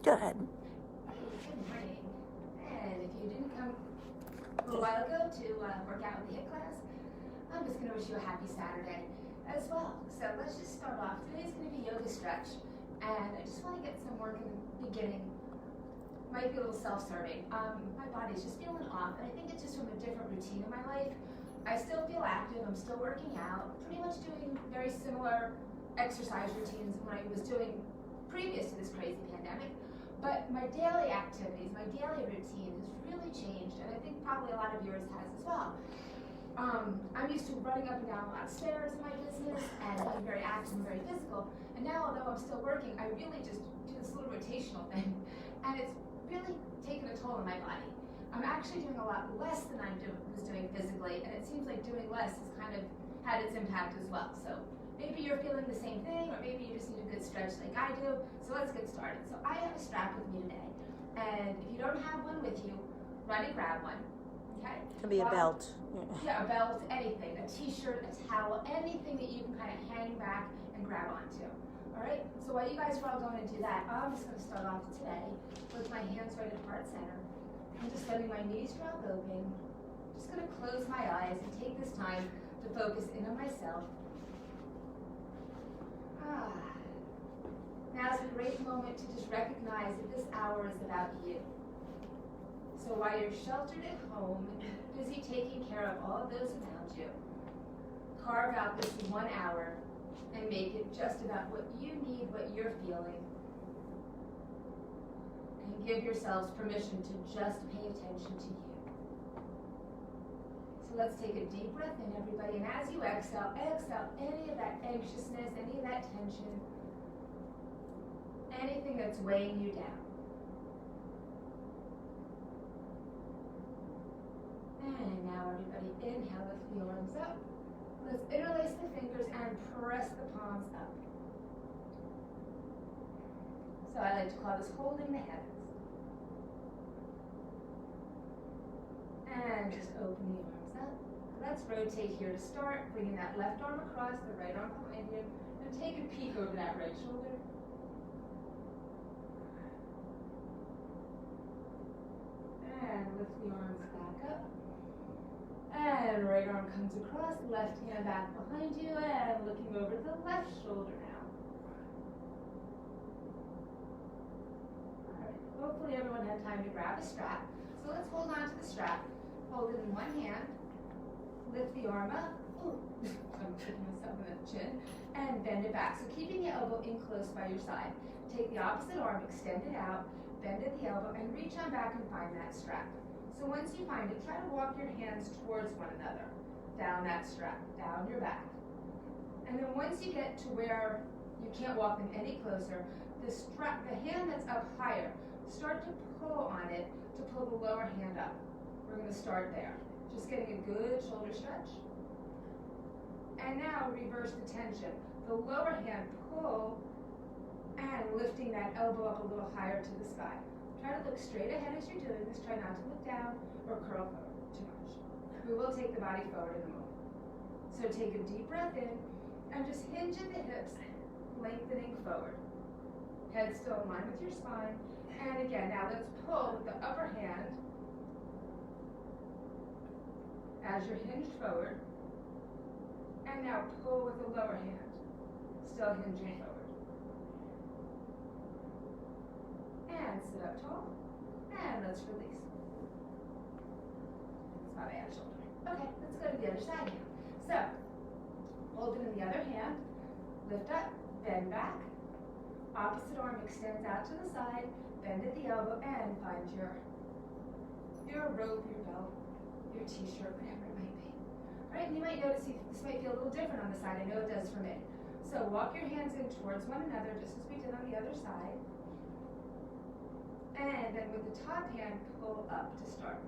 Go ahead. Good morning. And if you didn't come a little while ago to work out in the HIIT class, I'm just going to wish you a happy Saturday as well. So let's just start off. Today's going to be yoga stretch. And I just want to get some work in the beginning. Might be a little self-serving. My body's just feeling off, and I think it's just from a different routine in my life. I still feel active. I'm still working out. Pretty much doing very similar exercise routines than what I was doing previous to this crazy pandemic. But my daily activities, my daily routine has really changed, and I think probably a lot of yours has as well. I'm used to running up and down a lot of stairs in my business and being very active and very physical. And now, although I'm still working, I really just do this little rotational thing, and it's really taken a toll on my body. I'm actually doing a lot less than I was doing physically, and it seems like doing less has kind of had its impact as well. So maybe you're feeling the same thing, or maybe you just need a good stretch like I do. So let's get started. So I have a strap with me today, and if you don't have one with you, run and grab one. Okay? It can be a belt. Yeah, a belt, anything, a t-shirt, a towel, anything that you can kind of hang back and grab onto. All right? So while you guys are all going to do that, I'm just going to start off today with my hands right at heart center. I'm just letting my knees drop open. Just going to close my eyes and take this time to focus in on myself. Now's a great moment to just recognize that this hour is about you. So while you're sheltered at home and busy taking care of all of those around you, carve out this 1 hour and make it just about what you need, what you're feeling. And give yourselves permission to just pay attention to you. So let's take a deep breath in, everybody. And as you exhale, exhale any of that anxiousness, any of that tension, anything that's weighing you down. And now everybody inhale, lift the arms up. Let's interlace the fingers and press the palms up. So I like to call this holding the heavens. And just open the arms up. Let's rotate here to start, bringing that left arm across, the right arm behind you, and take a peek over that right shoulder. And lift the arms back up. And right arm comes across, left hand back behind you, and looking over the left shoulder now. All right, hopefully everyone had time to grab a strap. So let's hold on to the strap. Hold it in one hand, lift the arm up. Ooh, I'm kicking myself in the chin. And bend it back. So keeping the elbow in close by your side. Take the opposite arm, extend it out, bend at the elbow, and reach on back and find that strap. So once you find it, try to walk your hands towards one another, down that strap, down your back. And then once you get to where you can't walk them any closer, the strap, the hand that's up higher, start to pull on it to pull the lower hand up. We're going to start there. Just getting a good shoulder stretch. And now reverse the tension. The lower hand pull and lifting that elbow up a little higher to the sky. Try to look straight ahead as you're doing this. Try not to look down or curl forward too much. We will take the body forward in a moment. So take a deep breath in and just hinge at the hips, lengthening forward. Head still in line with your spine. And again, now let's pull with the upper hand as you're hinged forward. And now pull with the lower hand, still hinging forward. And sit up tall. And let's release. That's my bad shoulder. Okay, let's go to the other side now. So, hold it in the other hand. Lift up, bend back. Opposite arm extends out to the side. Bend at the elbow and find your rope, your belt, your t-shirt, whatever it might be. All right, and you might notice this might feel a little different on the side. I know it does for me. So walk your hands in towards one another, just as we did on the other side. And then with the top hand, pull up to start.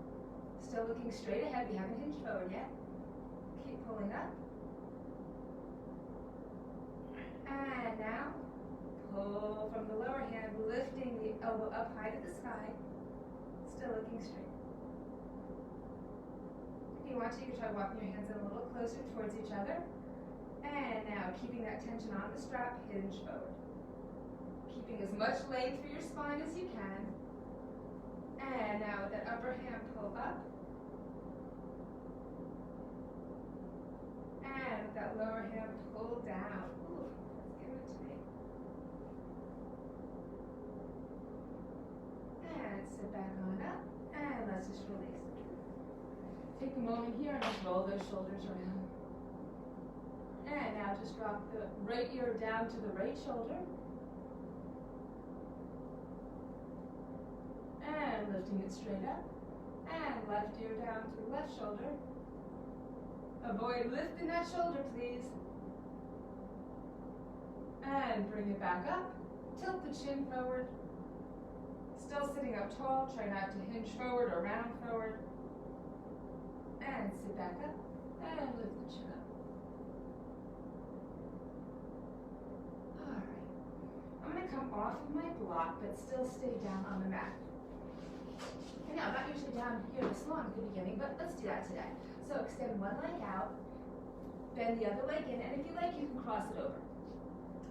Still looking straight ahead. We haven't hinged forward yet. Keep pulling up. And now, pull from the lower hand, lifting the elbow up high to the sky. Still looking straight. If you want to, you can try walking your hands in a little closer towards each other. And now, keeping that tension on the strap, hinge forward. Keeping as much length for your spine as you can. And now with that upper hand, pull up. And with that lower hand, pull down. Ooh, let's give it to me. And sit back on up. And let's just release. Take a moment here and just roll those shoulders around. And now just drop the right ear down to the right shoulder. And lifting it straight up. And left ear down to the left shoulder. Avoid lifting that shoulder, please. And bring it back up. Tilt the chin forward. Still sitting up tall. Try not to hinge forward or round forward. And sit back up. And lift the chin up. Alright. I'm going to come off of my block, but still stay down on the mat. And now, I'm not usually down here this long at the beginning, but let's do that today. So extend one leg out, bend the other leg in, and if you like, you can cross it over.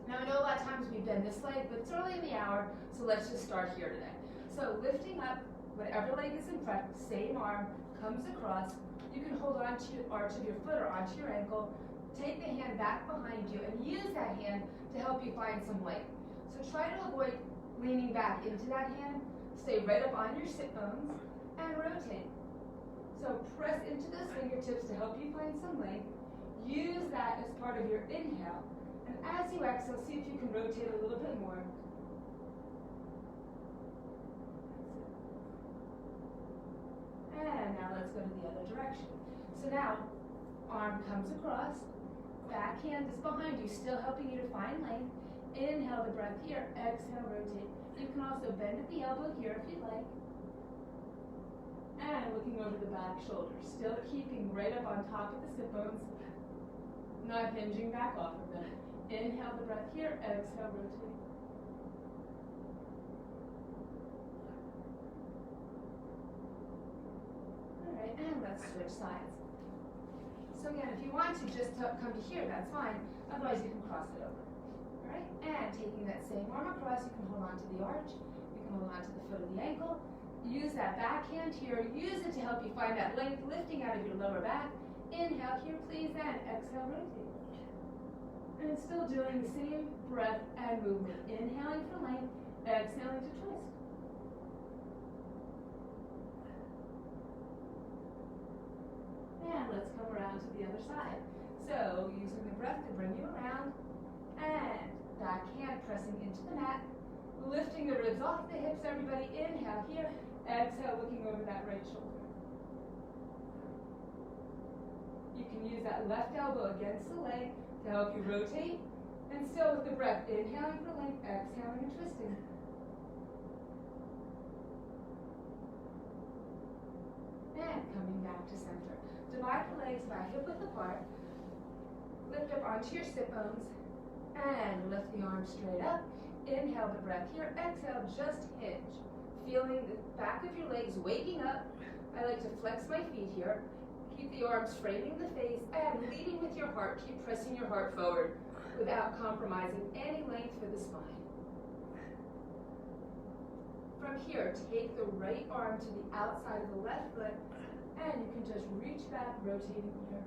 Now, I know a lot of times we bend this leg, but it's early in the hour, so let's just start here today. So lifting up, whatever leg is in front, same arm, comes across. You can hold on to the arch of your foot or onto your ankle. Take the hand back behind you and use that hand to help you find some length. So try to avoid leaning back into that hand. Stay right up on your sit bones and rotate. So press into those fingertips to help you find some length. Use that as part of your inhale. And as you exhale, see if you can rotate a little bit more. And now let's go to the other direction. So now, arm comes across, back hand is behind you, still helping you to find length. Inhale the breath here, exhale, rotate. You can also bend at the elbow here if you like. And looking over the back shoulder, still keeping right up on top of the sit bones, not hinging back off of them. Inhale the breath here, exhale, rotate. Alright, and let's switch sides. So again, if you want to just come to here, that's fine. Otherwise, you can cross it over. Alright, and taking that same arm across, you can hold on to the arch. You can hold on to the foot of the ankle. Use that back hand here. Use it to help you find that length, lifting out of your lower back. Inhale here, please, and exhale, rotate. And still doing the same breath and movement. Inhaling for length, exhaling to twist. And let's come around to the other side. So, using the breath to bring you around, and back hand pressing into the mat, lifting the ribs off the hips, everybody. Inhale here, exhale, looking over that right shoulder. You can use that left elbow against the leg to help you rotate, and still with the breath, inhaling for length, exhaling and twisting. And coming back to center. Divide the legs by hip width apart. Lift up onto your sit bones, and lift the arms straight up. Inhale the breath here, exhale, just hinge. Feeling the back of your legs waking up. I like to flex my feet here. Keep the arms framing the face and leading with your heart. Keep pressing your heart forward without compromising any length for the spine. From here, take the right arm to the outside of the left foot, and you can just reach back, rotating here.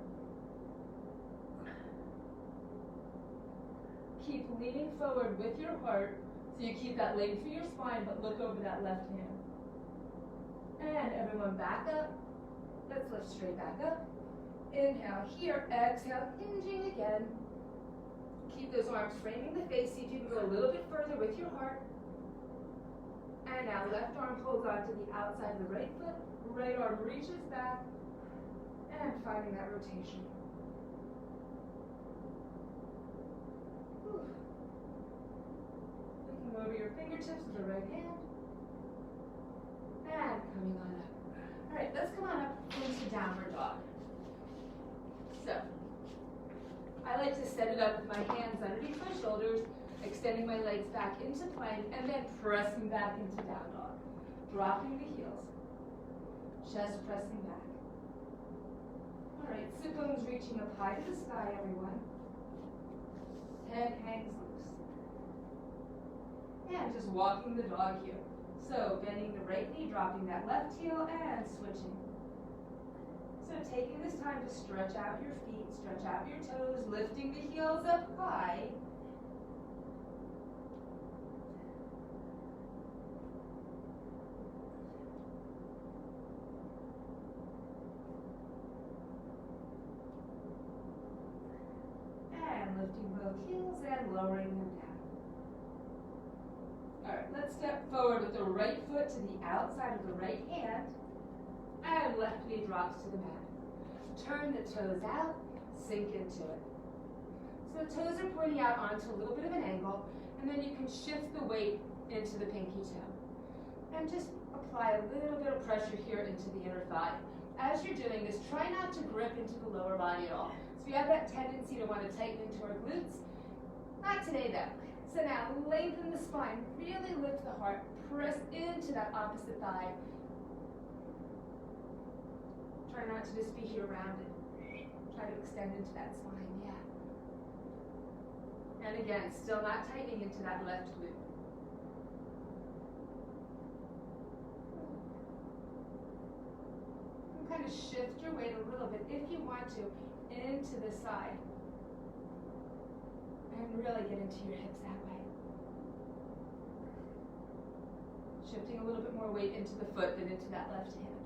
Keep leaning forward with your heart so you keep that length for your spine, but look over that left hand. And everyone back up. Let's lift straight back up. Inhale here, exhale, hinging again. Keep those arms framing the face. See if you can go a little bit further with your heart. And now left arm holds on to the outside of the right foot. Right arm reaches back. And finding that rotation. Whew. Looking over your fingertips with the right hand. And coming on up. All right, let's come on up into downward dog. So, I like to set it up with my hands underneath my shoulders, extending my legs back into plank, and then pressing back into down dog. Dropping the heels. Chest pressing back. All right, sit bones reaching up high to the sky, everyone. Head hangs loose. And just walking the dog here. So bending the right knee, dropping that left heel, and switching. So taking this time to stretch out your feet, stretch out your toes, lifting the heels up high. And lifting both heels and lowering them down. All right, let's step forward with the right foot to the outside of the right hand, and left knee drops to the mat. Turn the toes out, sink into it. So the toes are pointing out onto a little bit of an angle, and then you can shift the weight into the pinky toe. And just apply a little bit of pressure here into the inner thigh. As you're doing this, try not to grip into the lower body at all. So we have that tendency to want to tighten into our glutes. Not today though. So now lengthen the spine, really lift the heart, press into that opposite thigh. Try not to just be here rounded. Try to extend into that spine, yeah. And again, still not tightening into that left glute. And kind of shift your weight a little bit, if you want to, into the side. And really get into your hips that way. Shifting a little bit more weight into the foot than into that left hand.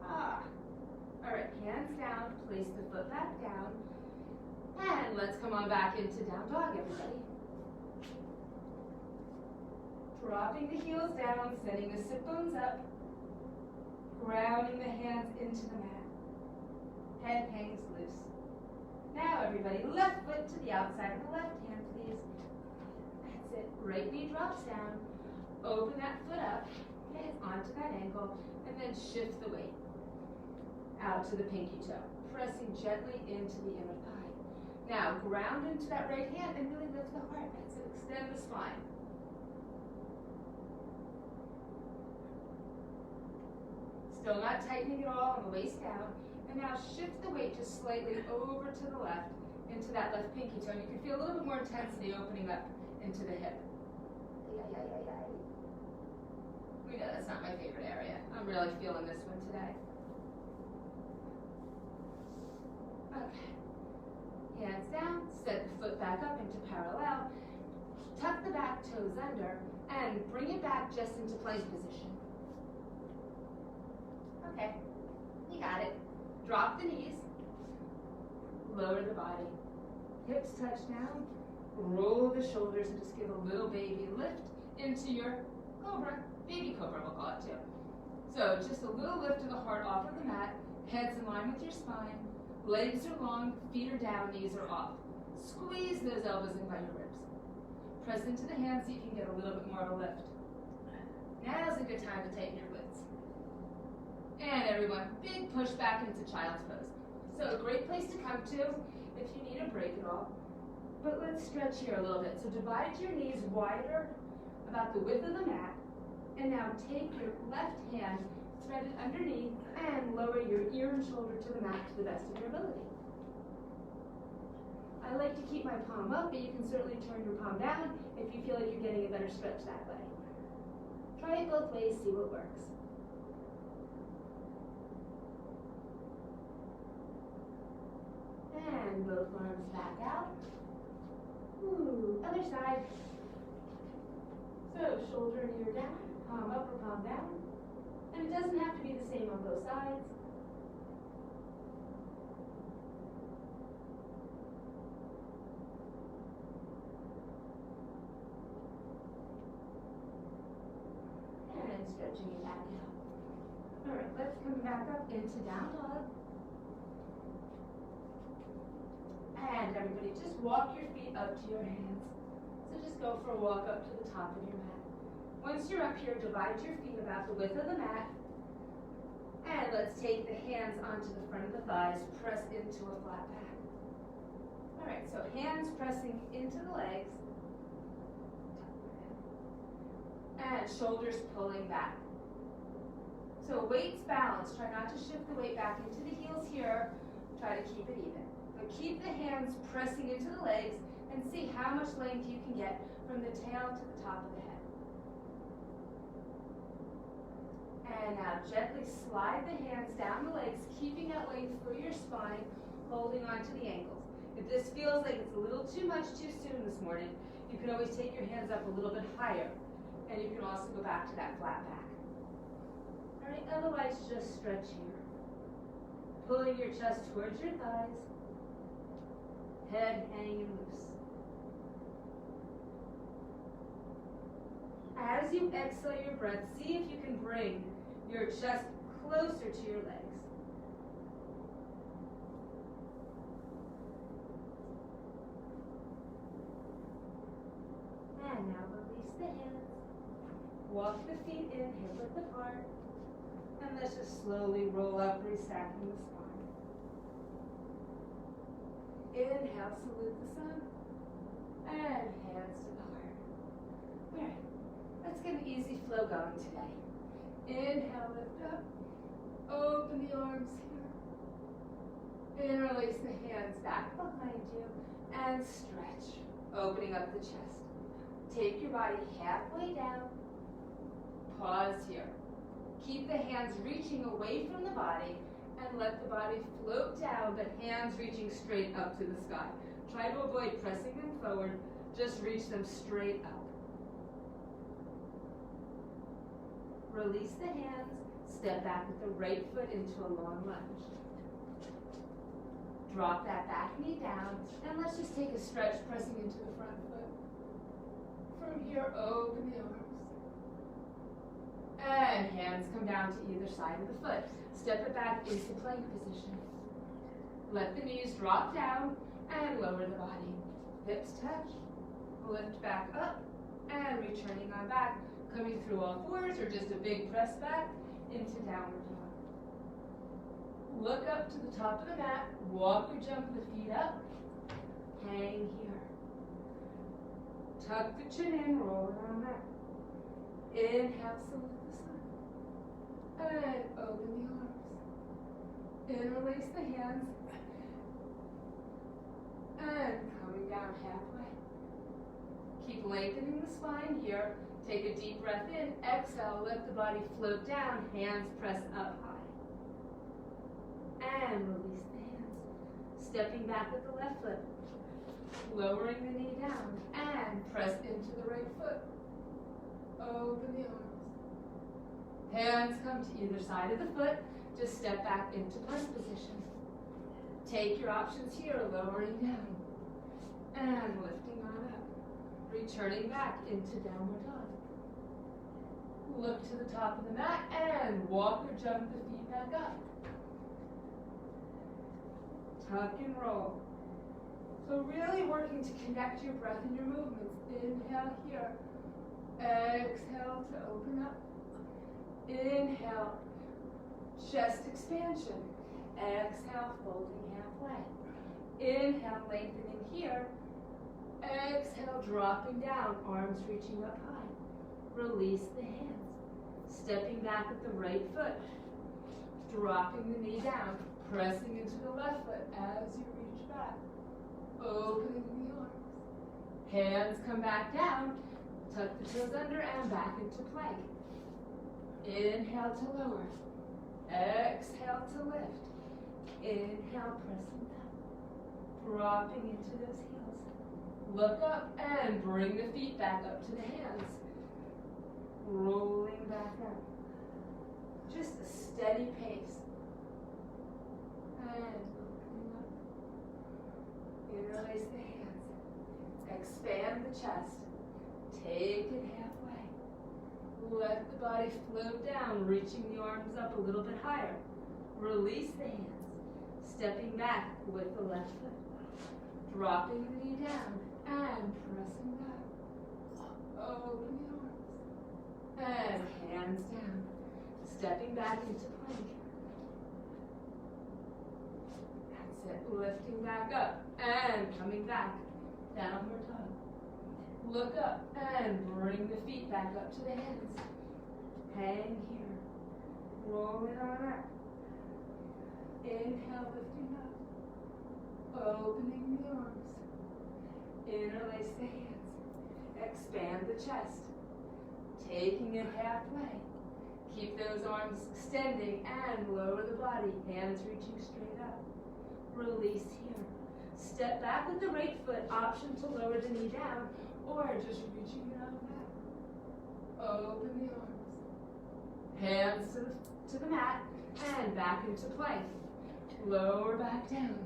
Ah. All right, hands down, place the foot back down. And let's come on back into down dog, everybody. Dropping the heels down, setting the sit bones up. Grounding the hands into the mat. Head hangs loose. Now everybody, left foot to the outside of the left hand, please. That's it. Right knee drops down. Open that foot up, okay, onto that ankle, and then shift the weight out to the pinky toe, pressing gently into the inner thigh. Now, ground into that right hand and really lift the heart. That's it. Extend the spine. Still not tightening at all on the waist down. And now shift the weight just slightly over to the left, into that left pinky toe. And you can feel a little bit more intensity opening up into the hip. We know that's not my favorite area. I'm really feeling this one today. Okay. Hands down, set the foot back up into parallel. Tuck the back toes under and bring it back just into plank position. Okay, you got it. Drop the knees, lower the body. Hips touch down, roll the shoulders and just give a little baby lift into your cobra. Baby cobra, we'll call it too. So just a little lift of the heart off of the mat, head's in line with your spine, legs are long, feet are down, knees are off. Squeeze those elbows in by your ribs. Press into the hands so you can get a little bit more of a lift. Now's a good time to tighten your glutes. And everyone, big push back into child's pose. So a great place to come to if you need a break at all. But let's stretch here a little bit. So divide your knees wider, about the width of the mat. And now take your left hand, thread it underneath, and lower your ear and shoulder to the mat to the best of your ability. I like to keep my palm up, but you can certainly turn your palm down if you feel like you're getting a better stretch that way. Try it both ways, see what works. And both arms back out. Ooh, other side. So shoulder and ear down, palm up or palm down. And it doesn't have to be the same on both sides. And stretching it back out. All right, let's come back up into down dog. And everybody, just walk your feet up to your hands. So just go for a walk up to the top of your mat. Once you're up here, divide your feet about the width of the mat. And let's take the hands onto the front of the thighs, press into a flat back. All right, so hands pressing into the legs. And shoulders pulling back. So weight's balanced. Try not to shift the weight back into the heels here. Try to keep it even. But keep the hands pressing into the legs and see how much length you can get from the tail to the top of the head. And now gently slide the hands down the legs, keeping that length through your spine, holding onto the ankles. If this feels like it's a little too much too soon this morning, you can always take your hands up a little bit higher, and you can also go back to that flat back. All right, otherwise just stretch here. Pulling your chest towards your thighs, head hanging loose. As you exhale your breath, see if you can bring your chest closer to your legs. And now release the hands. Walk the feet in, hip width apart. And let's just slowly roll up, restacking the spine. Inhale, salute the sun. And hands to the heart. All right, let's get an easy flow going today. Inhale, lift up. Open the arms here. And release the hands back behind you. And stretch, opening up the chest. Take your body halfway down. Pause here. Keep the hands reaching away from the body and let the body float down, but hands reaching straight up to the sky. Try to avoid pressing them forward. Just reach them straight up. Release the hands. Step back with the right foot into a long lunge. Drop that back knee down, and let's just take a stretch, pressing into the front foot. From here, open the arms. And hands come down to either side of the foot. Step it back into plank position. Let the knees drop down and lower the body. Hips touch. Lift back up and returning on back. Coming through all fours or just a big press back into downward dog. Look up to the top of the mat. Walk or jump the feet up. Hang here. Tuck the chin in, roll it on back. Inhale, salute the sun. And open the arms. Interlace the hands. And coming down halfway. Keep lengthening the spine here. Take a deep breath in. Exhale, let the body float down. Hands press up high. And release the hands. Stepping back with the left foot. Lowering the knee down and press into the right foot. Open the arms. Hands come to either side of the foot. Just step back into plank position. Take your options here, lowering down and lifting on up. Returning back into downward dog. Look to the top of the mat and walk or jump the feet back up. Tuck and roll. So really working to connect your breath and your movements. Inhale here. Exhale to open up. Inhale, chest expansion. Exhale, folding halfway. Inhale, lengthening here. Exhale, dropping down, arms reaching up high. Release the hands. Stepping back with the right foot. Dropping the knee down. Pressing into the left foot as you reach back. Opening the arms. Hands come back down. Tuck the toes under and back into plank. Inhale to lower. Exhale to lift. Inhale, pressing down. Dropping into those heels. Look up and bring the feet back up to the hands. Rolling back up. Just a steady pace. And opening up. Interlace the hands. Expand the chest. Take it halfway. Let the body float down, reaching the arms up a little bit higher. Release the hands. Stepping back with the left foot. Dropping the knee down and pressing back. Open the arms. And hands down. Stepping back into plank. That's it. Lifting back up and coming back. Downward dog. Look up and bring the feet back up to the hands. Hang here. Roll it on up. Inhale, lifting up. Opening the arms. Interlace the hands. Expand the chest. Taking it halfway. Keep those arms extending and lower the body. Hands reaching straight up. Release here. Step back with the right foot. Option to lower the knee down or just reaching it out back. Open the arms. Hands to the mat and back into plank. Lower back down.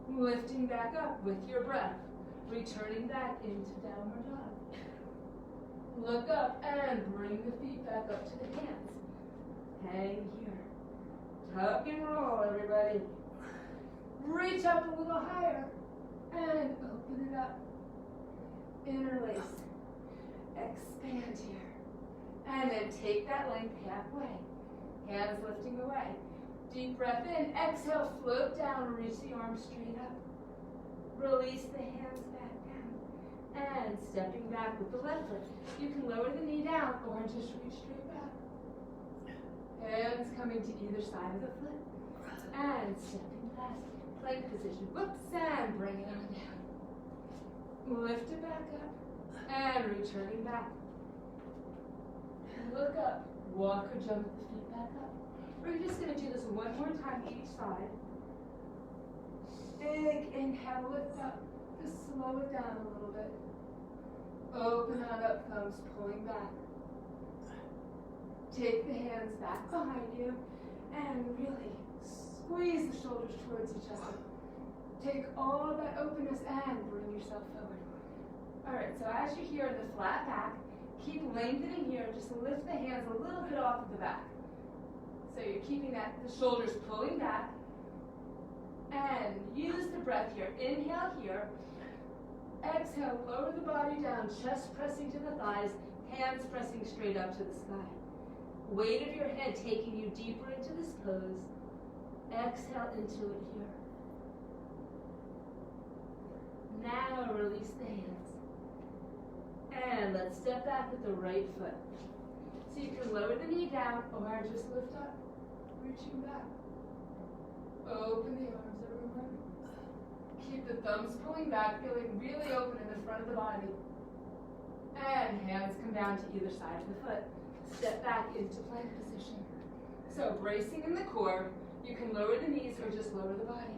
Lifting back up with your breath. Returning back into downward dog. Look up and bring the feet back up to the hands. Hang here. Tuck and roll, everybody. Reach up a little higher and open it up. Interlace. Expand here. And then take that length halfway. Hands lifting away. Deep breath in. Exhale, float down, reach the arms straight up. Release the hands back down. And stepping back with the left foot. You can lower the knee down or just reach straight back. Hands coming to either side of the foot. And stepping past. Plank position. Whoops, and bring it on down. Lift it back up. And returning back. Look up. Walk or jump the feet back up. We're just going to do this one more time each side. Big inhale, lift up. Just slow it down a little bit. Open on up, thumbs pulling back. Take the hands back behind you and really squeeze the shoulders towards each other. Take all that openness and bring yourself forward. All right, so as you're here in the flat back, keep lengthening here. Just lift the hands a little bit off of the back. So you're keeping the shoulders pulling back. And use the breath here. Inhale here. Exhale, lower the body down, chest pressing to the thighs, hands pressing straight up to the sky. Weight of your head taking you deeper into this pose. Exhale into it here. Now release the hands. And let's step back with the right foot. So you can lower the knee down or just lift up, reaching back. Open the arms, everyone. Keep the thumbs pulling back, feeling really open in the front of the body. And hands come down to either side of the foot. Step back into plank position. So bracing in the core, you can lower the knees or just lower the body.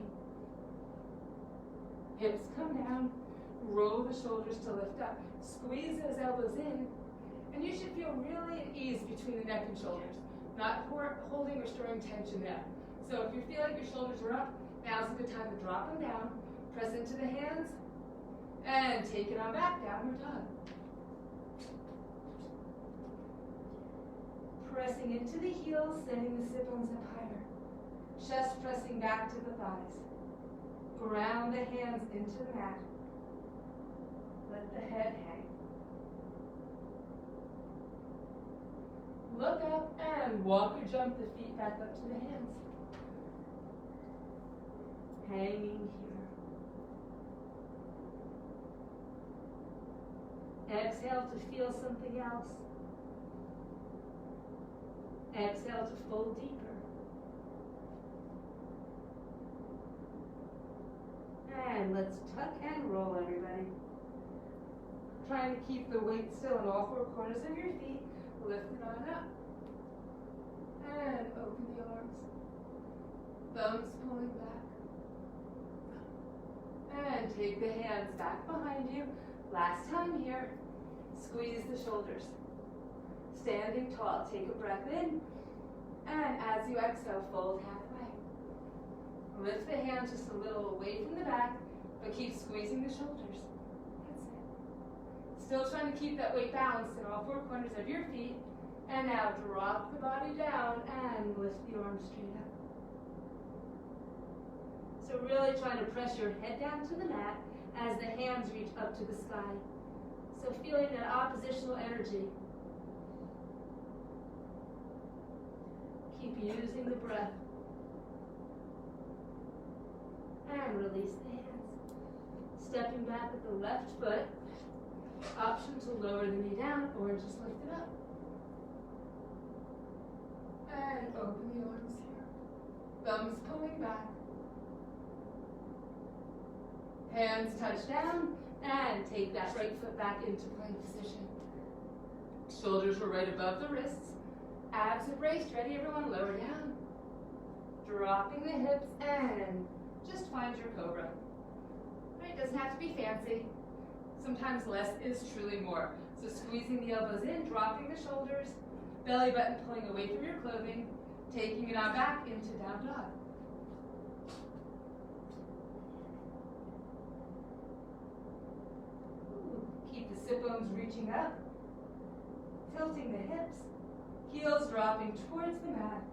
Hips come down, roll the shoulders to lift up. Squeeze those elbows in, and you should feel really at ease between the neck and shoulders, not holding or storing tension there. So if you feel like your shoulders are up, now's a good time to drop them down, press into the hands, and take it on back, downward dog. Pressing into the heels, sending the sit bones up higher. Chest pressing back to the thighs. Ground the hands into the mat. Let the head hang. Look up and walk or jump the feet back up to the hands. Hanging here. Exhale to feel something else. Exhale to fold deeper. And let's tuck and roll, everybody. Trying to keep the weight still in all four corners of your feet. Lift it on up. And open the arms. Thumbs pulling back. And take the hands back behind you. Last time here. Squeeze the shoulders. Standing tall. Take a breath in. And as you exhale, fold halfway. Lift the hands just a little away from the back, but keep squeezing the shoulders. That's it. Still trying to keep that weight balanced in all four corners of your feet. And now drop the body down and lift the arms straight up. So really trying to press your head down to the mat as the hands reach up to the sky. So feeling that oppositional energy. Keep using the breath. And release the hands. Stepping back with the left foot. Option to lower the knee down or just lift it up. And open the arms here. Thumbs pulling back. Hands touch down. And take that right foot back into plank position. Shoulders were right above the wrists. Abs are braced. Ready, everyone? Lower down. Dropping the hips and just find your cobra. Right, doesn't have to be fancy. Sometimes less is truly more. So squeezing the elbows in, dropping the shoulders, belly button pulling away from your clothing, taking it on back into down dog. Keep the sit bones reaching up, tilting the hips, heels dropping towards the mat.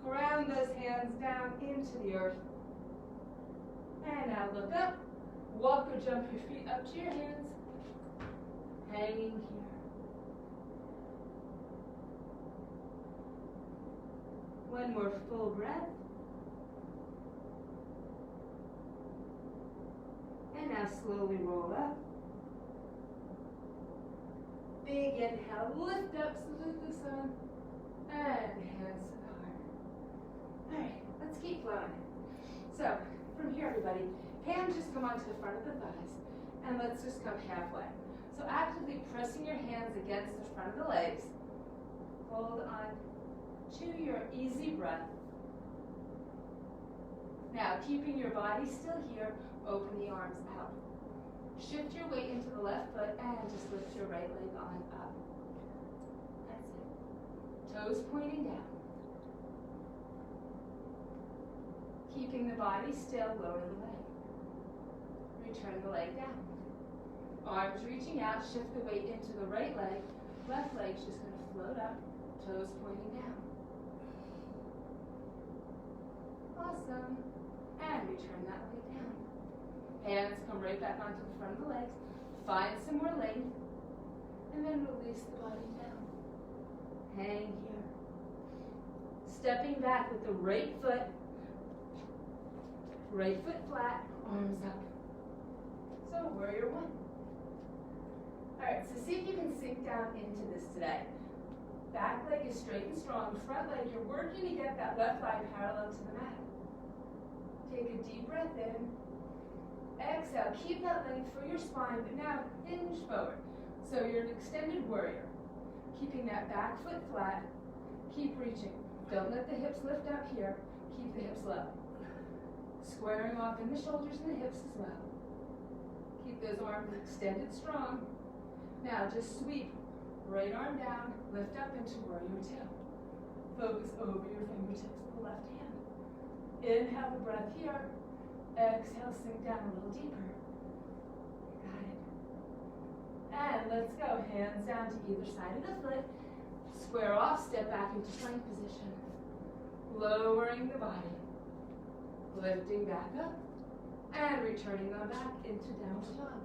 Ground those hands down into the earth. And now look up. Walk or jump your feet up to your hands. Hanging here. One more full breath. And now slowly roll up. Big inhale, lift up, salute the sun. And hands to the heart. All right, let's keep flowing. So, from here, everybody, hands just come onto the front of the thighs, and let's just come halfway. So actively pressing your hands against the front of the legs. Hold on to your easy breath. Now, keeping your body still here, open the arms out. Shift your weight into the left foot and just lift your right leg on up. That's it. Toes pointing down. Keeping the body still, lower the leg. Return the leg down. Arms reaching out, shift the weight into the right leg. Left leg's just going to float up, toes pointing down. Awesome. And return that leg down. Hands come right back onto the front of the legs. Find some more length. And then release the body down. Hang here. Stepping back with the right foot. Right foot flat, arms up. So warrior one. All right, so see if you can sink down into this today. Back leg is straight and strong. Front leg, you're working to get that left leg parallel to the mat. Take a deep breath in. Exhale, keep that length for your spine, but now hinge forward. So you're an extended warrior. Keeping that back foot flat. Keep reaching. Don't let the hips lift up here. Keep the hips low. Squaring off in the shoulders and the hips as well. Keep those arms extended strong. Now just sweep. Right arm down, lift up into warrior two. Focus over your fingertips with the left hand. Inhale the breath here. Exhale, sink down a little deeper. Got it. And let's go. Hands down to either side of the foot. Square off, step back into plank position. Lowering the body. Lifting back up. And returning on back into downward dog.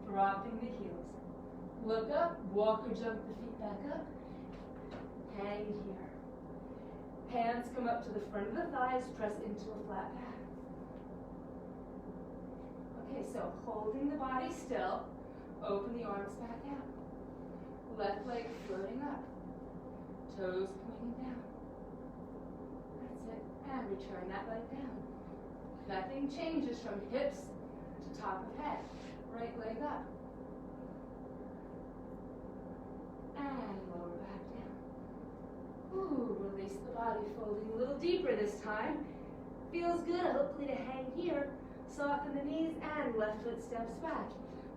Dropping the heels. Look up, walk or jump the feet back up. Hang here. Hands come up to the front of the thighs, press into a flat back. Okay, so holding the body still, open the arms back out. Left leg floating up. Toes pointing down. That's it. And return that leg down. Nothing changes from hips to top of head. Right leg up. And lower back down. Ooh, release the body, folding a little deeper this time. Feels good, hopefully, to hang here. Soften the knees and left foot steps back.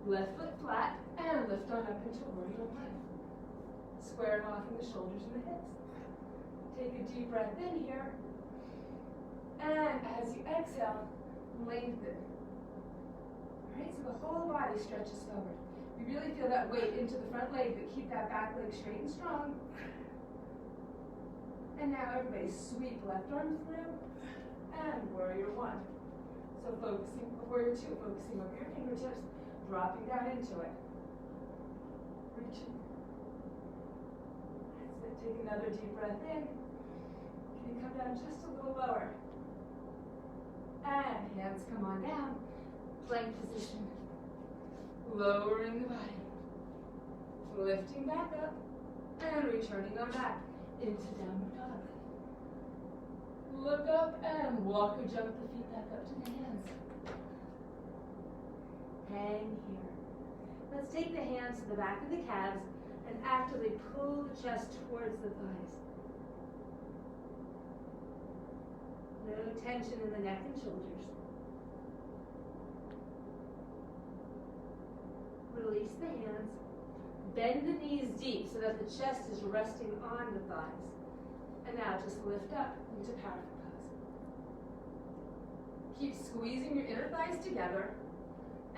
Left foot flat and lift on up into warrior one. Squaring off in the shoulders and the hips. Take a deep breath in here. And as you exhale, lengthen. All right, so the whole body stretches forward. You really feel that weight into the front leg, but keep that back leg straight and strong. And now everybody sweep left arm through and warrior one. So focusing, warrior two, focusing over your fingertips, dropping down into it. Reaching. That's it. Take another deep breath in. Can you come down just a little lower? And hands come on down. Plank position. Lowering the body. Lifting back up. And returning on back into downward dog. Look up and walk or jump the feet back up to the hands. hang here. Let's take the hands to the back of the calves and actively pull the chest towards the thighs. No tension in the neck and shoulders. Release the hands. Bend the knees deep so that the chest is resting on the thighs. And now just lift up into powerful pose. Keep squeezing your inner thighs together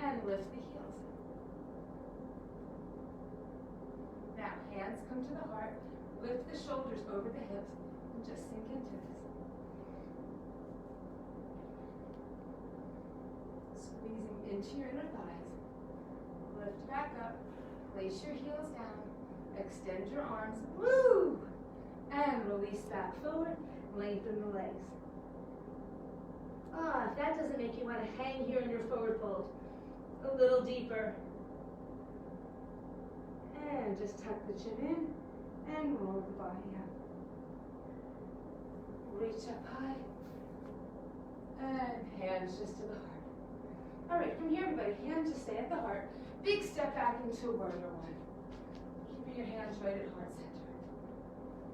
and lift the heels. Now hands come to the heart. Lift the shoulders over the hips and just sink into this. Squeezing into your inner thighs. Lift back up. Place your heels down. Extend your arms. Woo! And release back forward. Lengthen the legs. If that doesn't make you want to hang here in your forward fold, a little deeper. And just tuck the chin in and roll the body up. Reach up high. And hands just to the heart. All right, from here, everybody, hands just stay at the heart. Big step back into warrior one. Keeping your hands right at heart center.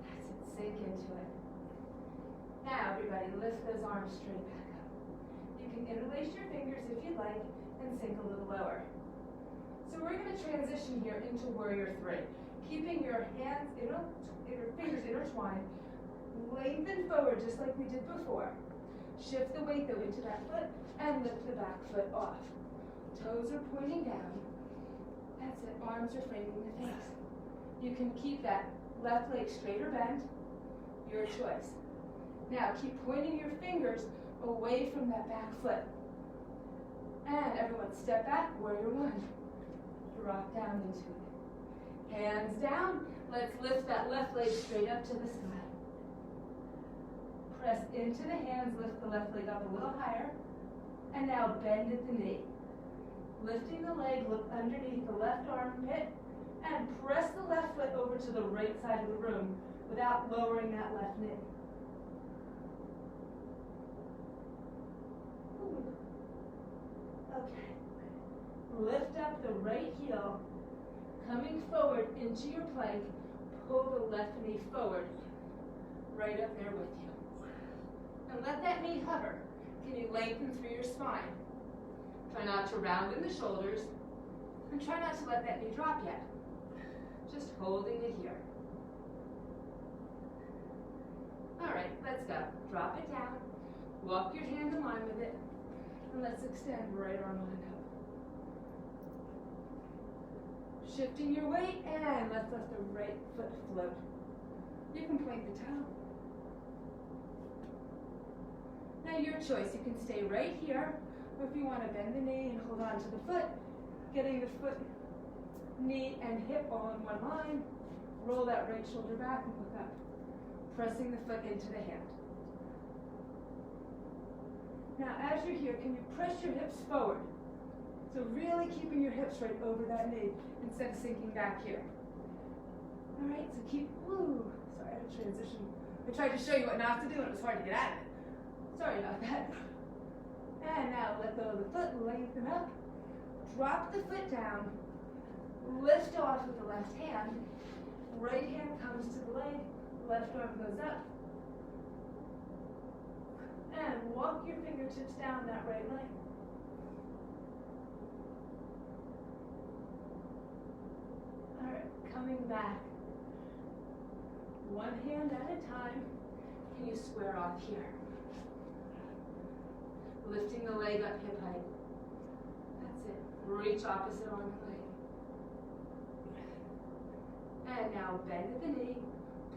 That's it, sink into it. Now, everybody, lift those arms straight back up. You can interlace your fingers if you'd like and sink a little lower. So we're going to transition here into warrior three. Keeping your hands, your fingers intertwined. Lengthen forward just like we did before. Shift the weight though into that foot and lift the back foot off. Toes are pointing down. That's it, arms are framing the face. You can keep that left leg straight or bent, your choice. Now keep pointing your fingers away from that back foot. And everyone step back, warrior one. Drop down into it. Hands down, let's lift that left leg straight up to the sky. Press into the hands, lift the left leg up a little higher. And now bend at the knee. Lifting the leg, look underneath the left armpit, and press the left foot over to the right side of the room without lowering that left knee. Ooh. Okay. Lift up the right heel, coming forward into your plank, pull the left knee forward, right up there with you. And let that knee hover. Can you lengthen through your spine? Try not to round in the shoulders, and try not to let that knee drop yet. Just holding it here. All right, let's go. Drop it down, walk your hand in line with it, and let's extend right arm on up. Shifting your weight, and let's let the right foot float. You can point the toe. Now your choice, you can stay right here, or if you want to bend the knee and hold on to the foot, getting the foot, knee, and hip all in one line, roll that right shoulder back and look up, pressing the foot into the hand. Now as you're here, can you press your hips forward? So really keeping your hips right over that knee instead of sinking back here. All right, so keep, sorry, I had to transition. I tried to show you what not to do and it was hard to get out of it. Sorry about that. And now let go of the foot, lengthen up. Drop the foot down. Lift off with the left hand. Right hand comes to the leg. Left arm goes up. And walk your fingertips down that right leg. All right, coming back. One hand at a time. Can you square off here? Lifting the leg up hip height. That's it. Reach opposite arm and leg. And now bend at the knee.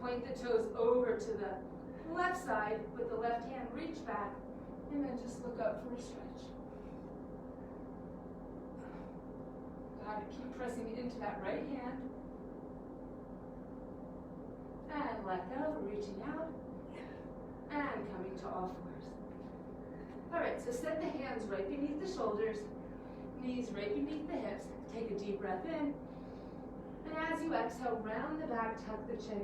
Point the toes over to the left side with the left hand. Reach back. And then just look up for a stretch. Got it. Keep pressing into that right hand. And let go. Reaching out. And coming to all fours. All right, so set the hands right beneath the shoulders, knees right beneath the hips. Take a deep breath in. And as you exhale, round the back, tuck the chin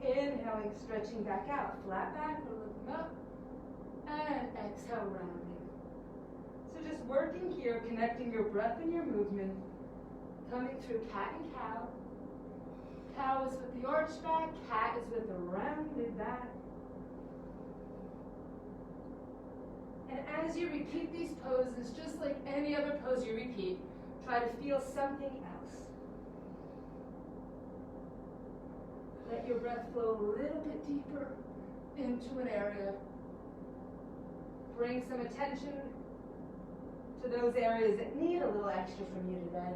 in. Inhaling, stretching back out. Flat back, or looking up. And exhale, rounding. So just working here, connecting your breath and your movement, coming through cat and cow. Cow is with the arched back, cat is with the rounded back. And as you repeat these poses, just like any other pose you repeat, try to feel something else. Let your breath flow a little bit deeper into an area. Bring some attention to those areas that need a little extra from you today.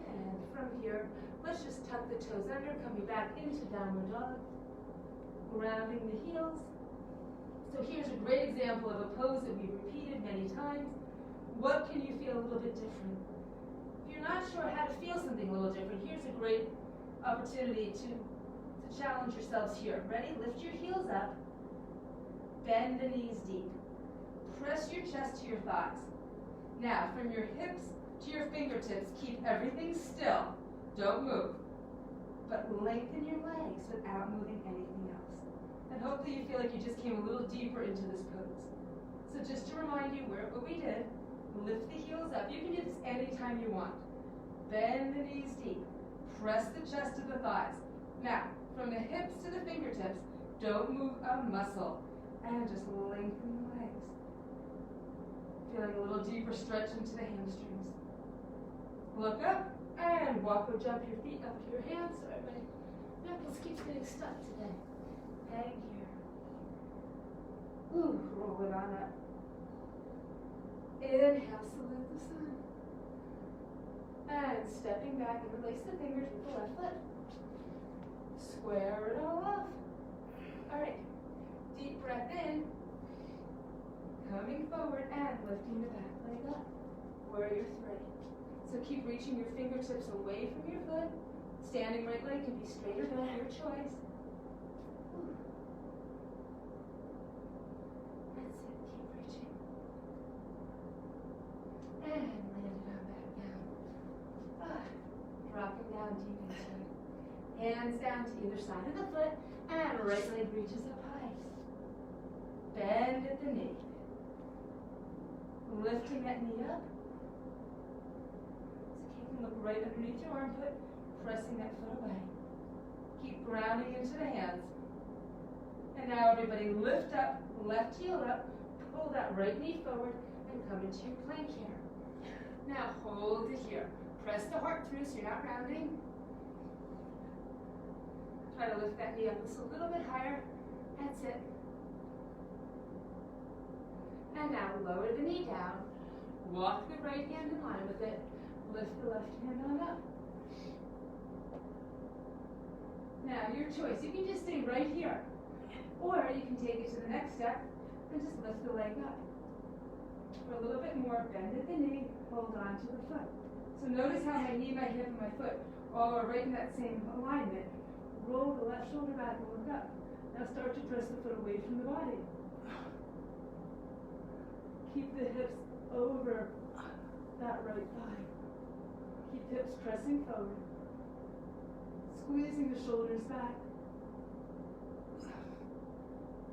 And from here, let's just tuck the toes under, coming back into downward dog, grounding the heels. So here's a great example of a pose that we've repeated many times. What can you feel a little bit different? If you're not sure how to feel something a little different, here's a great opportunity to challenge yourselves here. Ready? Lift your heels up, bend the knees deep. Press your chest to your thighs. Now, from your hips to your fingertips, keep everything still. Don't move. But lengthen your legs without moving anything else. And hopefully you feel like you just came a little deeper into this pose. So just to remind you what we did, lift the heels up. You can do this anytime you want. Bend the knees deep. Press the chest to the thighs. Now, from the hips to the fingertips, don't move a muscle. And just lengthen the legs. Feeling a little deeper stretch into the hamstrings. Look up and walk or jump your feet up to your hands. Sorry, my knuckles keep getting stuck today. Hang here. Ooh, roll it on up. Inhale, salute the sun. And stepping back, interlace the fingers with the left foot. Square it all off. All right, deep breath in. Coming forward and lifting the back leg up. Warrior three. So keep reaching your fingertips away from your foot. Standing right leg can be straight or bent, your choice. That's it, keep reaching. And land it on back down. Dropping down deep into it. Hands down to either side of the foot, and right leg reaches up high. Bend at the knee. Lifting that knee up. Look right underneath your armpit, pressing that foot away. Keep grounding into the hands. And now everybody lift up, left heel up, pull that right knee forward, and come into your plank here. Now hold it here. Press the heart through so you're not rounding. Try to lift that knee up just a little bit higher. That's it. And now lower the knee down. Walk the right hand in line with it. Lift the left hand on up. Now, your choice. You can just stay right here. Or you can take it to the next step and just lift the leg up. For a little bit more, bend at the knee, hold on to the foot. So notice how my knee, my hip, and my foot all are right in that same alignment. Roll the left shoulder back and look up. Now start to press the foot away from the body. Keep the hips over that right thigh. Keep hips pressing forward. Squeezing the shoulders back.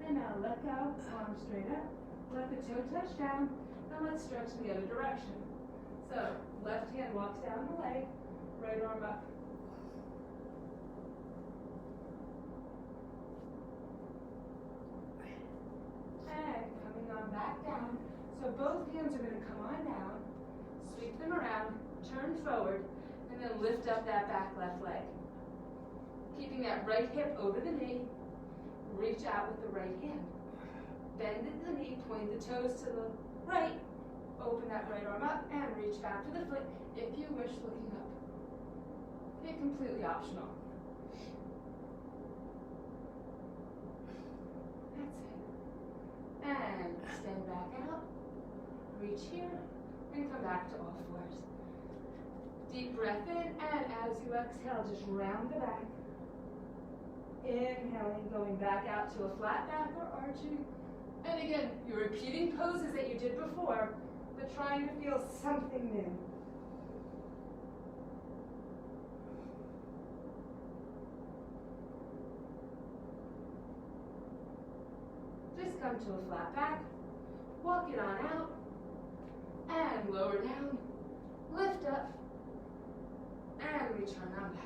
And now let go, arms straight up. Let the toe touch down, and let's stretch the other direction. So, left hand walks down the leg, right arm up. And coming on back down. So both hands are going to come on down, sweep them around, turn forward, and then lift up that back left leg. Keeping that right hip over the knee, reach out with the right hand. Bend at the knee, point the toes to the right, open that right arm up, and reach back to the foot if you wish, looking up. Be completely optional. That's it. And stand back out, reach here, and come back to all fours. Deep breath in, and as you exhale, just round the back. Inhaling, going back out to a flat back or arching. And again, you're repeating poses that you did before, but trying to feel something new. just come to a flat back, walk it on out, and lower down, lift up, and return on back.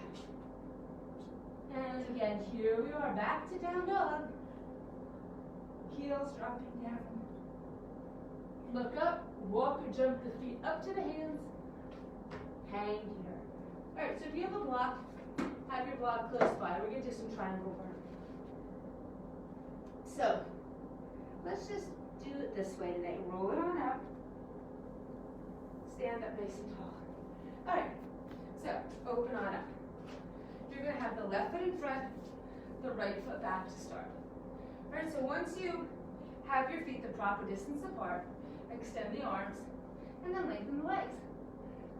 And again, here we are, back to down dog. Heels dropping down. Look up, walk or jump the feet up to the hands. Hang here. All right, so if you have a block, have your block close by. We're going to do some triangle work. So, let's just do it this way today. Roll it on up. Stand up nice and tall. All right, so open on up. You're going to have the left foot in front, the right foot back to start. All right, so once you have your feet the proper distance apart, extend the arms, and then lengthen the legs.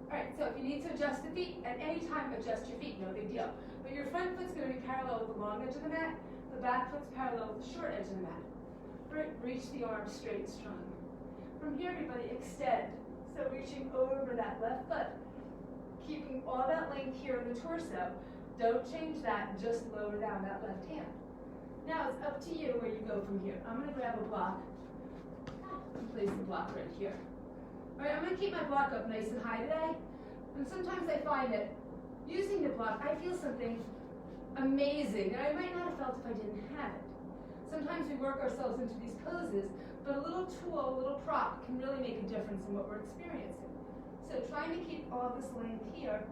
All right, so if you need to adjust the feet, at any time adjust your feet, no big deal. But your front foot's going to be parallel with the long edge of the mat, the back foot's parallel with the short edge of the mat. All right, reach the arms straight and strong. From here, everybody, extend. So reaching over that left foot, keeping all that length here in the torso. Don't change that, just lower down that left hand. Now it's up to you where you go from here. I'm going to grab a block and place the block right here. All right, I'm going to keep my block up nice and high today. And sometimes I find that using the block, I feel something amazing that I might not have felt if I didn't have it. Sometimes we work ourselves into these poses, but a little tool, a little prop can really make a difference in what we're experiencing. So trying to keep all this length here,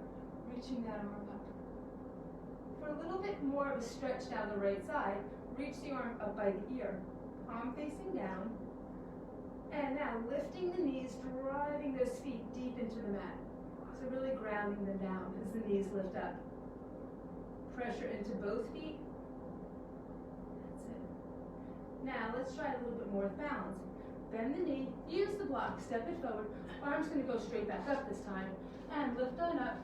reaching that arm up. For a little bit more of a stretch down the right side, reach the arm up by the ear, palm facing down, and now lifting the knees, driving those feet deep into the mat. So really grounding them down as the knees lift up. Pressure into both feet. That's it. Now let's try a little bit more with balance. Bend the knee, use the block, step it forward. Arm's going to go straight back up this time, and lift on up.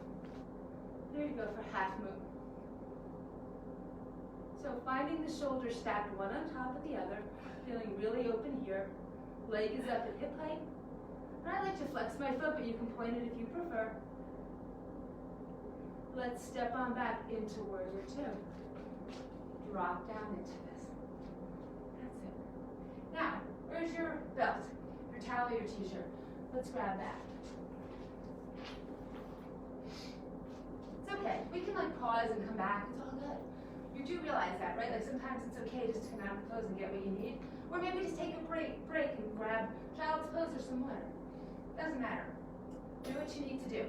There you go for half moon. So finding the shoulders stacked one on top of the other, feeling really open here. Leg is up at hip height. And I like to flex my foot, but you can point it if you prefer. Let's step on back into warrior two. Drop down into this. That's it. Now, where's your belt? Your towel or your t-shirt? Let's grab that. It's okay. We can pause and come back. It's all good. You do realize that, right? Sometimes it's okay just to come out of the pose and get what you need. Or maybe just take a break and grab child's pose or some water. Doesn't matter. Do what you need to do.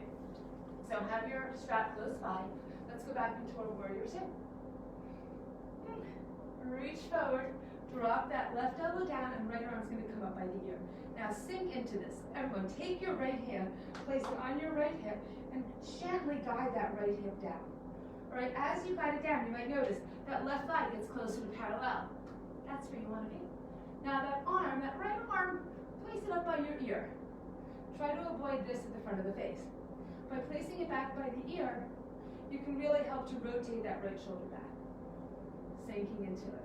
So have your strap close by. Let's go back into our warrior two. Okay. Reach forward, drop that left elbow down, and right arm's going to come up by the ear. Now sink into this. Everyone, take your right hand, place it on your right hip, and gently guide that right hip down. All right, as you guide it down, you might notice that left thigh gets closer to parallel. That's where you want to be. Now that arm, that right arm, place it up by your ear. Try to avoid this at the front of the face. By placing it back by the ear, you can really help to rotate that right shoulder back, sinking into it.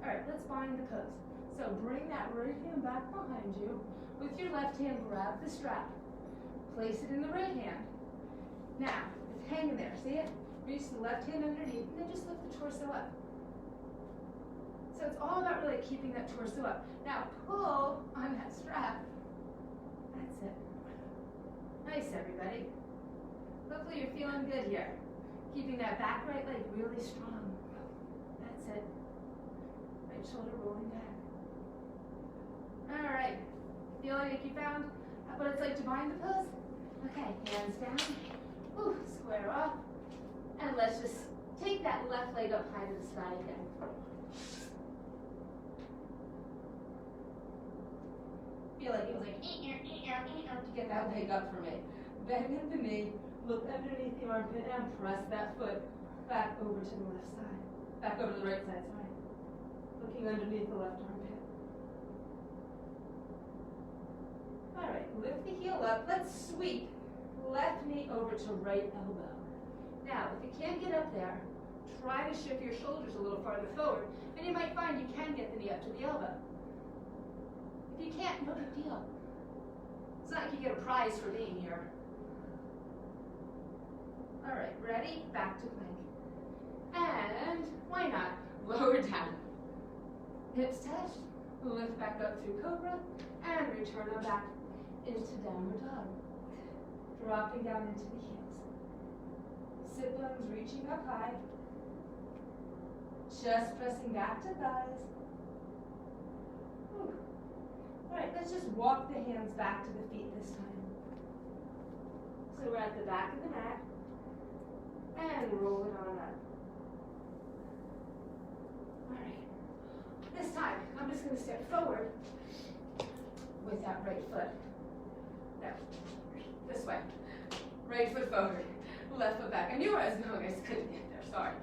All right, let's bind the pose. So bring that right hand back behind you. With your left hand, grab the strap. Place it in the right hand. Now, it's hanging there, see it? Reach the left hand underneath, and then just lift the torso up. So it's all about really keeping that torso up. Now pull on that strap. That's it. Nice, everybody. Hopefully you're feeling good here. Keeping that back right leg really strong. That's it. Right shoulder rolling back. All right. Feeling like you found what it's like to bind the pose? Okay, hands down. Whew, square off. And let's just take that left leg up high to the sky again. Feel like it was like to get that leg up for me. Bend at the knee, look underneath the armpit, and press that foot back over to the left side. Back over to the right side, sorry. Looking underneath the left armpit. All right, lift the heel up. Let's sweep left knee over to right elbow. Now, if you can't get up there, try to shift your shoulders a little farther forward, and you might find you can get the knee up to the elbow. If you can't, no big deal. It's not like you get a prize for being here. All right, ready? Back to plank. And why not? Lower down. Hips touch, lift back up through cobra, and return on back into downward dog. Dropping down into the heels. Sit bones reaching up high. Chest pressing back to thighs. Whew. All right, let's just walk the hands back to the feet this time. So we're at the back of the mat, and roll it on up. All right, this time, I'm just gonna step forward with that right foot. No, this way. Right foot forward, left foot back. I knew where I was going, I just couldn't get there, sorry.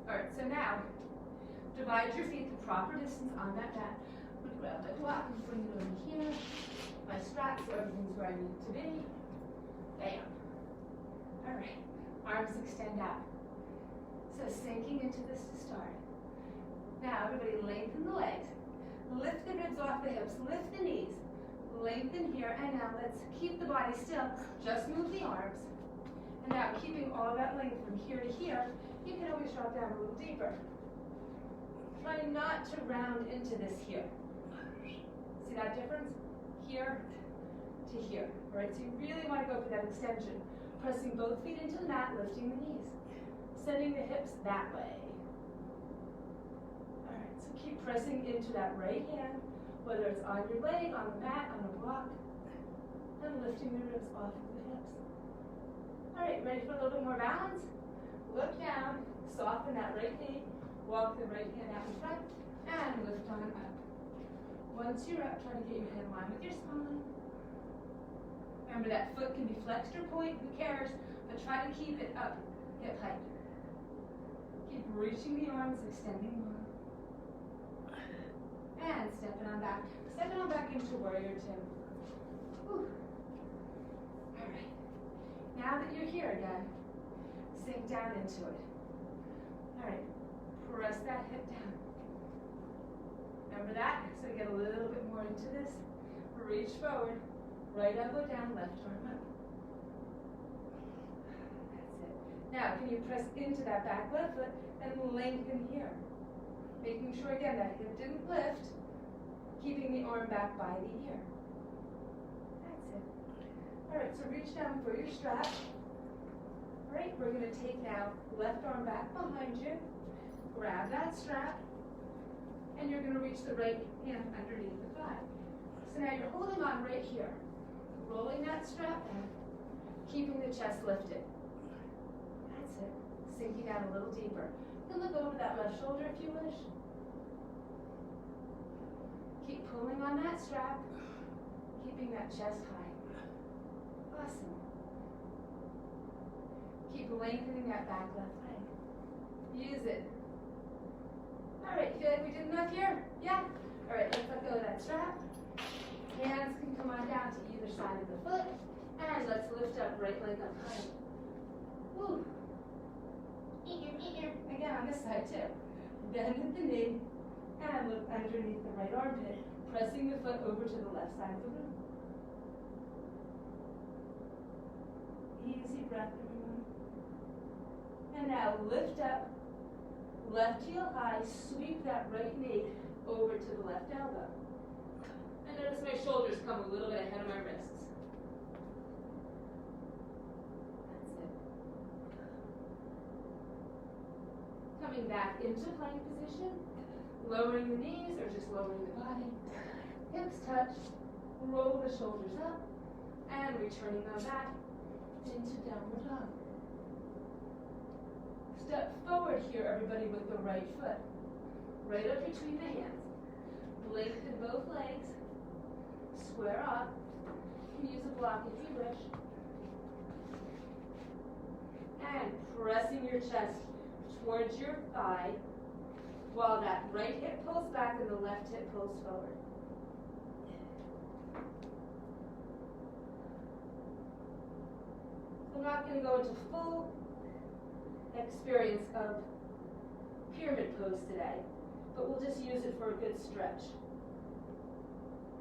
All right, so now, divide your feet the proper distance on that mat. I'm gonna grab the block and bring it over here. My straps, so everything's where I need it to be. Bam. All right, arms extend out. So sinking into this to start. Now everybody lengthen the legs. Lift the ribs off the hips, lift the knees. Lengthen here, and now let's keep the body still. Just move the arms. And now keeping all that length from here to here, you can always drop down a little deeper. Try not to round into this here. See that difference? Here to here. All right, so you really want to go for that extension. Pressing both feet into the mat, lifting the knees. Sending the hips that way. All right, so keep pressing into that right hand, whether it's on your leg, on the mat, on the block, and lifting the ribs off of the hips. All right, ready for a little bit more balance? Look down, soften that right knee, walk the right hand out in front, and lift on up. Once you're up, try to get your head in line with your spine. Remember that foot can be flexed or point, who cares, but try to keep it up, hip height. Keep reaching the arms, extending more. And stepping on back. Stepping on back into warrior two. Whew. All right. Now that you're here again, sink down into it. All right. Press that hip down. Remember that? So get a little bit more into this. Reach forward. Right elbow down, left arm up. That's it. Now, can you press into that back left foot and lengthen here? Making sure, again, that hip didn't lift, keeping the arm back by the ear. That's it. All right, so reach down for your strap. All right, we're going to take now left arm back behind you, grab that strap, and you're going to reach the right hand underneath the thigh. So now you're holding on right here, rolling that strap down, keeping the chest lifted. That's it. Sinking down a little deeper. You can look over that left shoulder if you wish. Keep pulling on that strap, keeping that chest high. Awesome. Keep lengthening that back left leg. Use it. All right, feel like we did enough here? Yeah? All right, let's let go of that strap. Hands can come on down to either side of the foot. And let's lift up right leg up high. Woo. Again on this side too. Bend at the knee and look underneath the right armpit, pressing the foot over to the left side of the room. Easy breath, everyone. And now lift up, left heel high, sweep that right knee over to the left elbow. And notice my shoulders come a little bit ahead of my wrists. Coming back into plank position, lowering the knees or just lowering the body. Hips touch, roll the shoulders up, and returning them back into downward dog. Step forward here, everybody, with the right foot. Right up between the hands. Lengthen both legs. Square up. You can use a block if you wish. And pressing your chest towards your thigh while that right hip pulls back and the left hip pulls forward. I'm not going to go into full experience of pyramid pose today, but we'll just use it for a good stretch.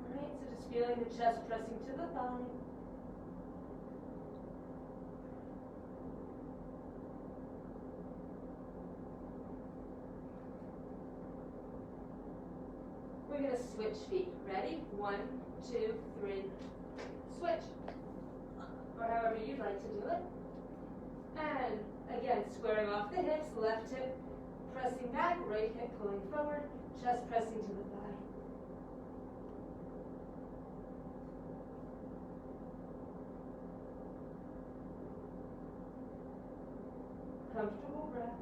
All right, so just feeling the chest pressing to the thigh. We're gonna switch feet. Ready? 1, 2, 3, switch. Or however you'd like to do it. And again, squaring off the hips, left hip pressing back, right hip pulling forward, chest pressing to the thigh. Comfortable breath.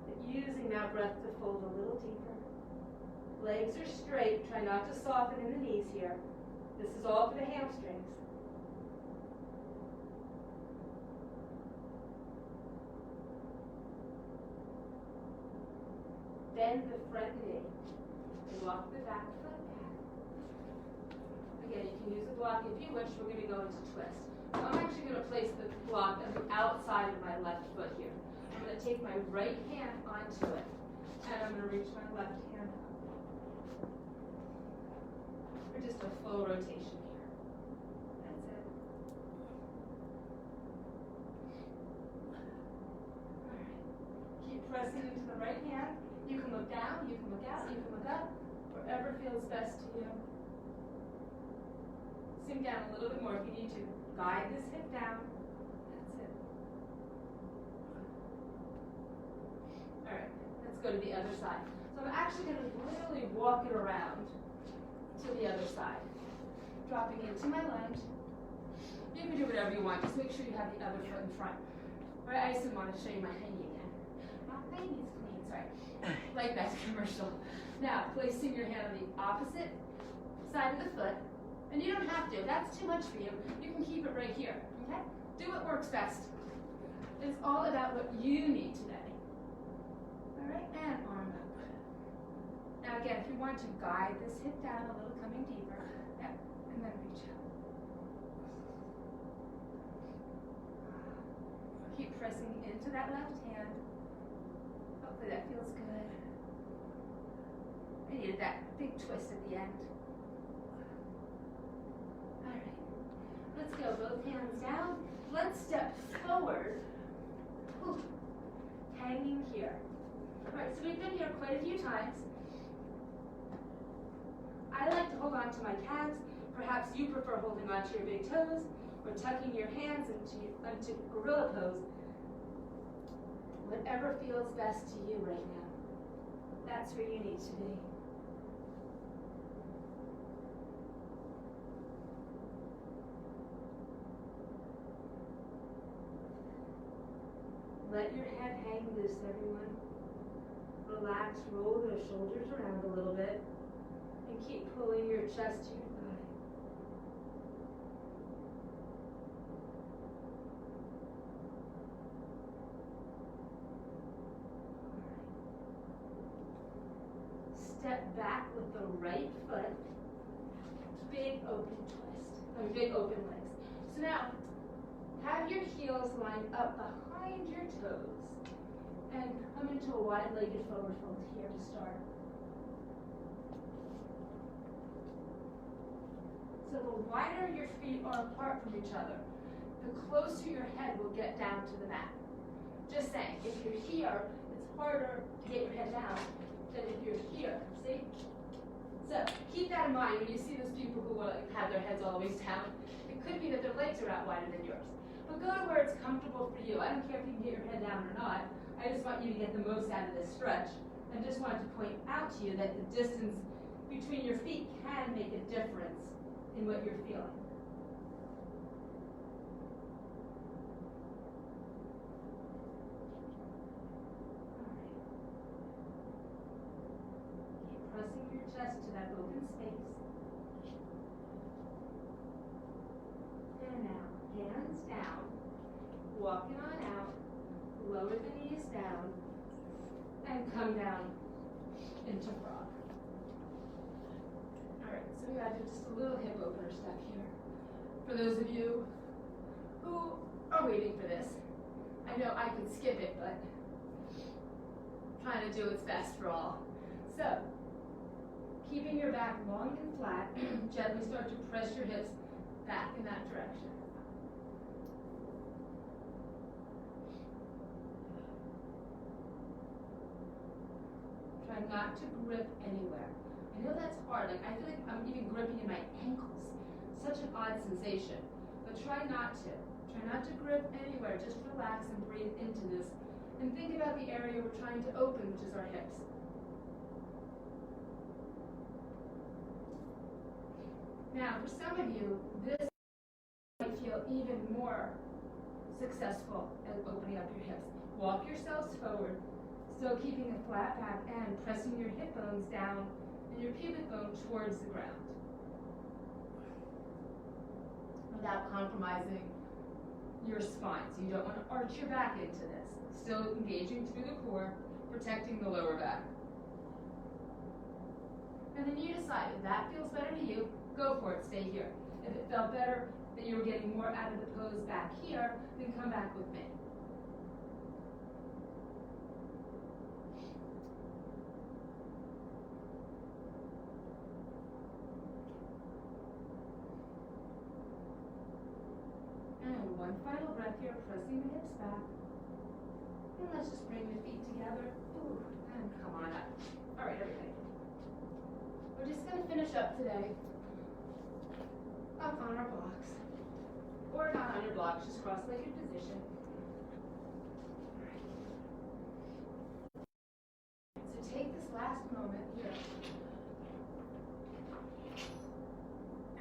But using that breath to fold a little deeper. Legs are straight. Try not to soften in the knees here. This is all for the hamstrings. Bend the front knee and walk the back foot back. Again, you can use a block if you wish. We're going to go into twist. So I'm actually going to place the block on the outside of my left foot here. I'm going to take my right hand onto it, and I'm going to reach my left hand up. For just a full rotation here. That's it. All right. Keep pressing into the right hand. You can look down, you can look out, you can look up, wherever feels best to you. Sink down a little bit more if you need to. Guide this hip down. That's it. All right, let's go to the other side. So I'm actually going to literally walk it around to the other side. Dropping into my lunge. You can do whatever you want. Just make sure you have the other foot in front. All right, I just want to show you my hanging again. My hanging's clean, sorry. Like that commercial. Now, placing your hand on the opposite side of the foot, and you don't have to. If that's too much for you, you can keep it right here, okay? Do what works best. It's all about what you need today. All right, and arm up. Now again, if you want to guide this hip down a little, coming deeper, yep, and then reach out. Keep pressing into that left hand. Hopefully that feels good. I needed that big twist at the end. All right, let's go, both hands down. Let's step forward. Ooh. Hanging here. All right, so we've been here quite a few times. I like to hold on to my calves. Perhaps you prefer holding on to your big toes or tucking your hands into gorilla pose. Whatever feels best to you right now. That's where you need to be. Let your head hang loose, everyone. Relax, roll those shoulders around a little bit, and keep pulling your chest to your thigh. Step back with the right foot. Big open twist. Big open legs. So now, have your heels lined up behind your toes. And come into a wide-legged forward fold here to start. So the wider your feet are apart from each other, the closer your head will get down to the mat. Just saying, if you're here, it's harder to get your head down than if you're here, see? So keep that in mind when you see those people who have their heads always down. It could be that their legs are out wider than yours. But go to where it's comfortable for you. I don't care if you can get your head down or not. I just want you to get the most out of this stretch. And just wanted to point out to you that the distance between your feet can make a difference in what you're feeling. Pressing your chest to that open space. And now, hands down, walking on out, lower the knees down, and come down into frog. All right, so we got to do just a little hip opener step here. For those of you who are waiting for this, I know I could skip it, but trying to do what's best for all. So, keeping your back long and flat, gently start to press your hips back in that direction. Try Try not to grip anywhere. I know that's hard. Like I feel like I'm even gripping in my ankles. Such an odd sensation. But try not to. Try not to grip anywhere. Just relax and breathe into this. And think about the area we're trying to open, which is our hips. Now, for some of you, this might feel even more successful at opening up your hips. Walk yourselves forward, still keeping a flat back and pressing your hip bones down and your pubic bone towards the ground. Without compromising your spine. So you don't want to arch your back into this. Still engaging through the core, protecting the lower back. And then you decide if that feels better to you, go for it, stay here. If it felt better that you were getting more out of the pose back here, then come back with me. And one final breath here, pressing the hips back. And let's just bring the feet together. Ooh, and come on up. All right, everybody. We're just going to finish up today up on our blocks. Or not on your blocks, just cross-legged position. So take this last moment here.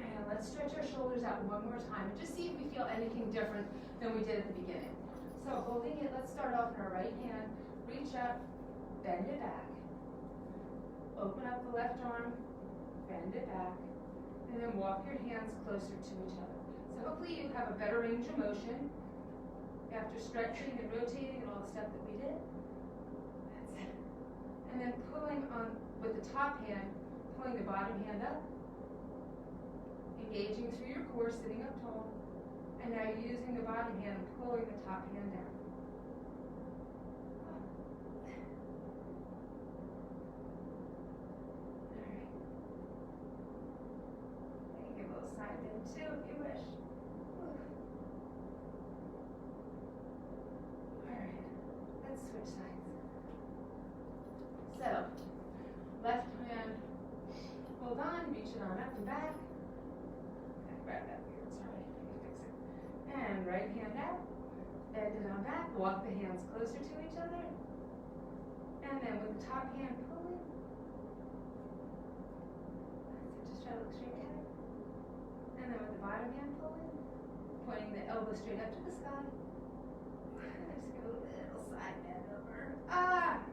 And let's stretch our shoulders out one more time. And just see if we feel anything different than we did at the beginning. So holding it, let's start off in our right hand. Reach up, bend it back. Open up the left arm, bend it back. And then walk your hands closer to each other. So hopefully you have a better range of motion after stretching and rotating and all the stuff that we did. That's it. And then pulling on with the top hand, pulling the bottom hand up, engaging through your core, sitting up tall. And now you're using the bottom hand and pulling the top hand down. Side bend too if you wish. Alright, let's switch sides. So, left hand, hold on, reach it on up and back. Grab that weird, sorry, let me fix it. And right hand out, bend it on back, walk the hands closer to each other. And then with the top hand pulling. That's it, just try to look straight ahead. And then with the bottom hand pulling, pointing the elbow straight up to the sky. And just give a little side bend over. Ah!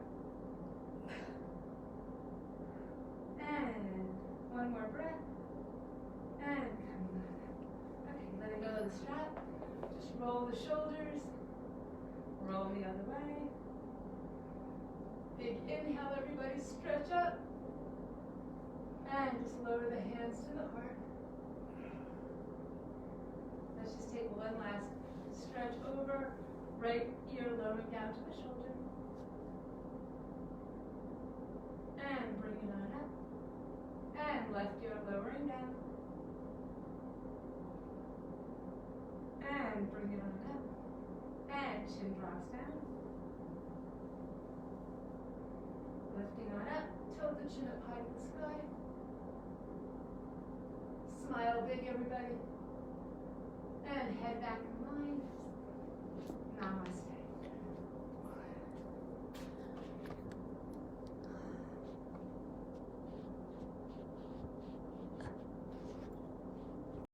And one more breath. And coming up. Okay, letting go of the strap. Just roll the shoulders. Roll the other way. Big inhale, everybody stretch up. And just lower the hands to the heart. Let's just take one last stretch over, right ear lowering down to the shoulder. And bring it on up. And left ear lowering down. And bring it on up. And chin drops down. Lifting on up, tilt the chin up high to the sky. Smile big, everybody. And head back in line. Namaste.